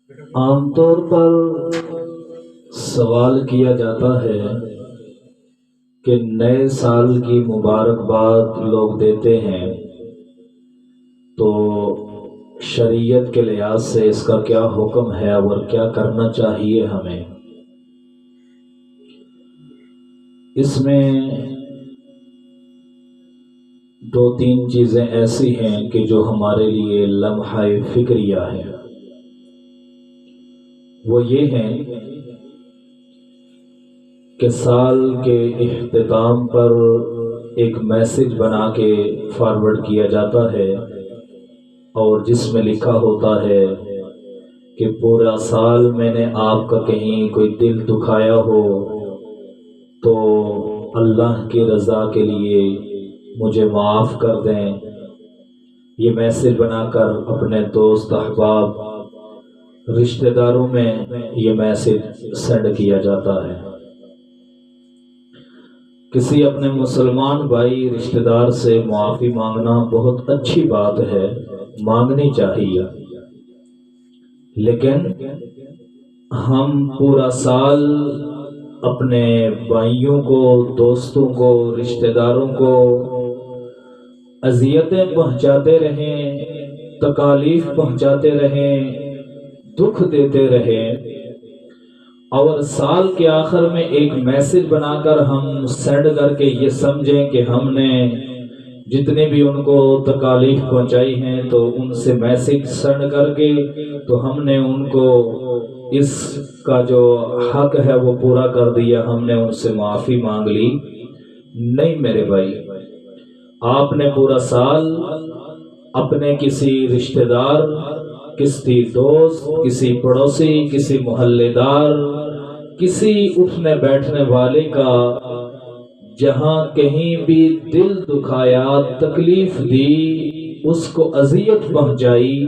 عام طور پر سوال کیا جاتا ہے کہ نئے سال کی مبارکباد لوگ دیتے ہیں تو شریعت کے لحاظ سے اس کا کیا حکم ہے اور کیا کرنا چاہیے ہمیں؟ اس میں دو تین چیزیں ایسی ہیں کہ جو ہمارے لیے لمحہ فکریہ ہے۔ وہ یہ ہیں کہ سال کے اختتام پر ایک میسج بنا کے فارورڈ کیا جاتا ہے اور جس میں لکھا ہوتا ہے کہ پورا سال میں نے آپ کا کہیں کوئی دل دکھایا ہو تو اللہ کی رضا کے لیے مجھے معاف کر دیں۔ یہ میسج بنا کر اپنے دوست احباب رشتہ داروں میں یہ میسج سینڈ کیا جاتا ہے۔ کسی اپنے مسلمان بھائی رشتہ دار سے معافی مانگنا بہت اچھی بات ہے، مانگنی چاہیے، لیکن ہم پورا سال اپنے بھائیوں کو، دوستوں کو، رشتہ داروں کو اذیتیں پہنچاتے رہیں، تکالیف پہنچاتے رہیں، دکھ دیتے رہیں، اور سال کے آخر میں ایک میسج بنا کر ہم سینڈ کر کے یہ سمجھیں کہ ہم نے جتنے بھی ان کو تکالیف پہنچائی ہیں تو ان سے میسج سینڈ کر کے تو ہم نے ان کو اس کا جو حق ہے وہ پورا کر دیا، ہم نے ان سے معافی مانگ لی۔ نہیں میرے بھائی، آپ نے پورا سال اپنے کسی رشتہ دار، کسی دوست، کسی پڑوسی، کسی محلے دار، کسی اٹھنے بیٹھنے والے کا جہاں کہیں بھی دل دکھایا، تکلیف دی، اس کو اذیت پہنچائی،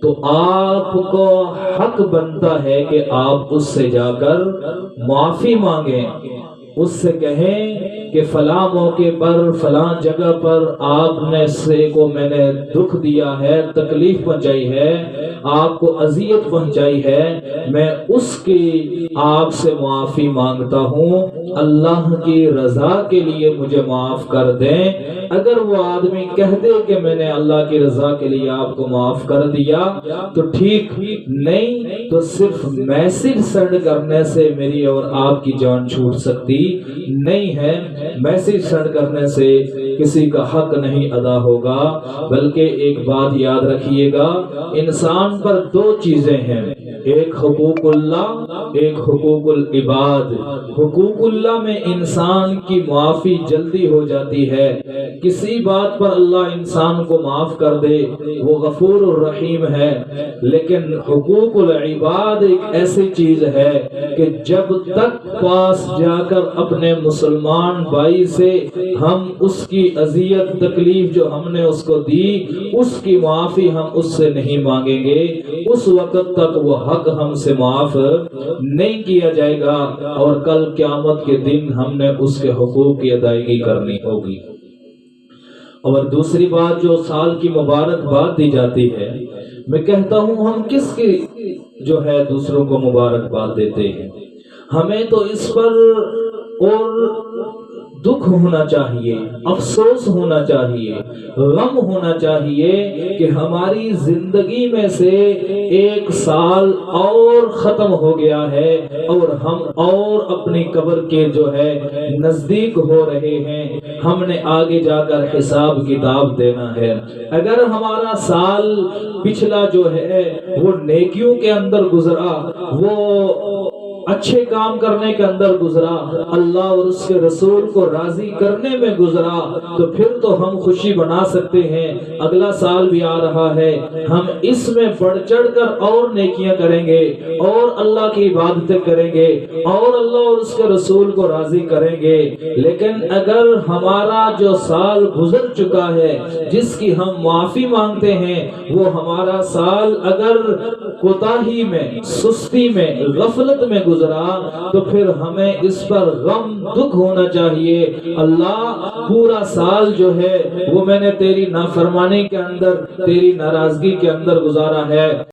تو آپ کو حق بنتا ہے کہ آپ اس سے جا کر معافی مانگیں، اس سے کہیں کہ فلاں موقع پر، فلاں جگہ پر آپ نے سے کو میں نے دکھ دیا ہے، تکلیف پہنچائی ہے، آپ کو اذیت پہنچائی ہے، میں اس کی آپ سے معافی مانگتا ہوں، اللہ کی رضا کے لیے مجھے معاف کر دیں۔ اگر وہ آدمی کہہ دے کہ میں نے اللہ کی رضا کے لیے آپ کو معاف کر دیا تو ٹھیک، نہیں تو صرف میسج سینڈ کرنے سے میری اور آپ کی جان چھوٹ سکتی نہیں ہے۔ میسج سینڈ کرنے سے کسی کا حق نہیں ادا ہوگا، بلکہ ایک بات یاد رکھیے گا، انسان پر دو چیزیں ہیں، ایک حقوق اللہ، ایک حقوق العباد۔ حقوق اللہ میں انسان کی معافی جلدی ہو جاتی ہے، کسی بات پر اللہ انسان کو معاف کر دے وہ غفور الرحیم ہے، لیکن حقوق العباد ایک ایسی چیز ہے کہ جب تک پاس جا کر اپنے مسلمان بھائی سے ہم اس کی اذیت تکلیف جو ہم نے اس کو دی اس کی معافی ہم اس سے نہیں مانگیں گے، اس وقت تک وہ حق ہم سے معاف نہیں کیا جائے گا، اور کل قیامت کے دن ہم نے اس کے حقوق کی ادائیگی کرنی ہوگی۔ اور دوسری بات جو سال کی مبارکباد دی جاتی ہے، میں کہتا ہوں ہم کس کی جو ہے دوسروں کو مبارکباد دیتے ہیں؟ ہمیں تو اس پر اور دکھ ہونا چاہیے، افسوس ہونا چاہیے، غم ہونا چاہیے کہ ہماری زندگی میں سے ایک سال اور ختم ہو گیا ہے اور ہم اور اپنی قبر کے جو ہے نزدیک ہو رہے ہیں، ہم نے آگے جا کر حساب کتاب دینا ہے۔ اگر ہمارا سال پچھلا جو ہے وہ نیکیوں کے اندر گزرا، وہ اچھے کام کرنے کے اندر گزرا، اللہ اور اس کے رسول کو راضی کرنے میں گزرا، تو پھر تو ہم خوشی بنا سکتے ہیں، اگلا سال بھی آ رہا ہے، ہم اس میں بڑھ چڑھ کر اور نیکیاں کریں گے اور اللہ کی عبادتیں کریں گے اور اللہ اور اس کے رسول کو راضی کریں گے۔ لیکن اگر ہمارا جو سال گزر چکا ہے جس کی ہم معافی مانگتے ہیں، وہ ہمارا سال اگر کوتاہی میں، سستی میں، غفلت میں گزرا تو پھر ہمیں اس پر غم دکھ ہونا چاہیے، اللہ پورا سال جو ہے وہ میں نے تیری نافرمانی کے اندر، تیری ناراضگی کے اندر گزارا ہے۔